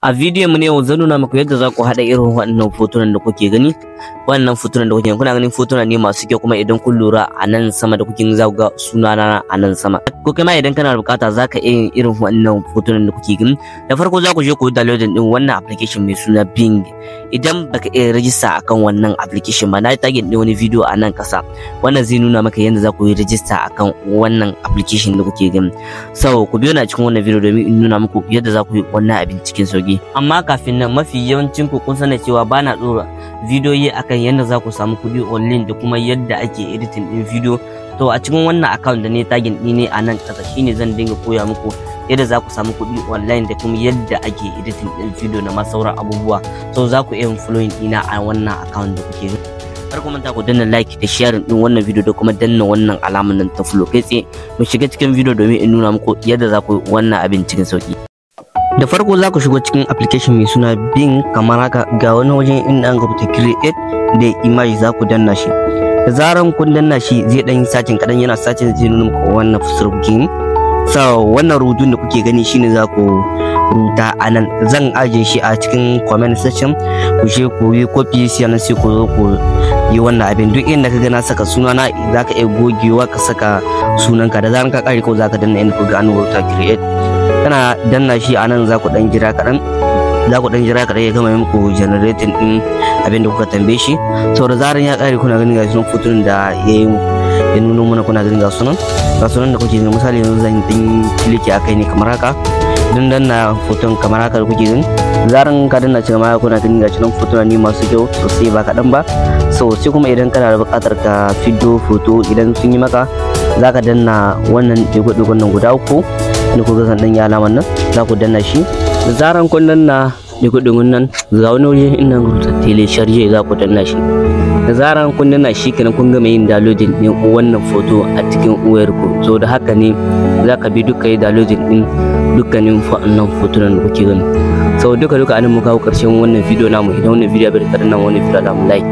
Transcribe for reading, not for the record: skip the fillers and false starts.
A bidiyon mu ne yau zan nuna muku yadda za ku haɗa irin waɗannan fotunan da kuke gani. Wannan fotunan da kuke gani, kuna ganin fotuna ne masu kyau, kuma idan kun lura a nan sama da kuke gani za ku ga sunana a nan sama. Ko kai ma idan kana da bukata za ka iya yin irin waɗannan fotunan da kuke gani. Da farko za ku je ku yi downloading din wannan application mai suna Bing. Idan baka iya register akan wannan application ba, na yi tagin din wani video a nan kasa. Wannan zai nuna maka yadda za ku yi register akan wannan application da kuke gani. So ku biyo na cikin wannan video domin in nuna muku yadda za ku yi wannan abin cikin sauki. Amma kafin nan, mafi yawancin ku kun sani cewa bana dora bidiyoyi akan yadda za ku samu kuɗi online da kuma yadda ake editing din video. To a cikin wannan account da ne tagin din ne a nan kasa, shine zan dinga koya muku yadda za ku samu kuɗi online da kuma yadda ake editing din video na sauran abubuwa. So za ku iya following ina a wannan account da kuke gani. Har ku manta ku danna like da sharing din wannan video da kuma danna wannan alamar nan ta follow. Kai tsaye mu shiga cikin video domin in nuna muku yadda za ku yi wannan abin cikin sauki. Da farko za ku shigo cikin application mai suna Bing kamar haka. Ga wani wajen inda an rubuta create da image, za ku danna shi. Da zaran kun danna shi zai dan yi sacin kadan, yana sacin zai nuna muku wannan fuskar kuke. So wannan rubutun da kuke gani shine za ku rubuta a nan. Zan ajiye shi a cikin comment section, ku je ku yi copy sai nan sai ku zo ku yi wannan abin. Duk inda ka ga na saka sunana za ka iya gogewa ka saka sunanka. Da zaran ka kare ko za ka danna inda ku ga an rubuta create. Kana danna shi a nan za ku dan jira kaɗan, ya gama muku generating din abin da kuka tambaye shi. So da zaran ya kare, kuna ganin ga sunan foton da ya nuno mana, kuna ganin ga sunan da kuke gani. Misali yanzu zan yi click akai ne kamar haka, dan danna foton kamar haka da kuke gani. Zaran ka danna cikin maya, kuna ganin ga sunan fotuna ne masu kyau sosai, ba kaɗan ba. So sai kuma idan kana da buƙatar ka fiddo foto, idan sun yi maka za ka danna wannan digo-digon nan guda uku da ku ga dan ya alaman nan, za ku danna shi. Da zaran kun danna digo-digon nan, ga wani waje inda rubuta telecharge, za ku danna shi. Da zaran kun danna shi kenan kun gama yin downloading din wannan foto a cikin wayar ku. So da haka ne za ka bi duka yi downloading din dukkanin wannan fotunan da kuke gani. So duka anan muka kawo karshen wannan video namu. Idan wannan video bai da nan wannan video da mu like.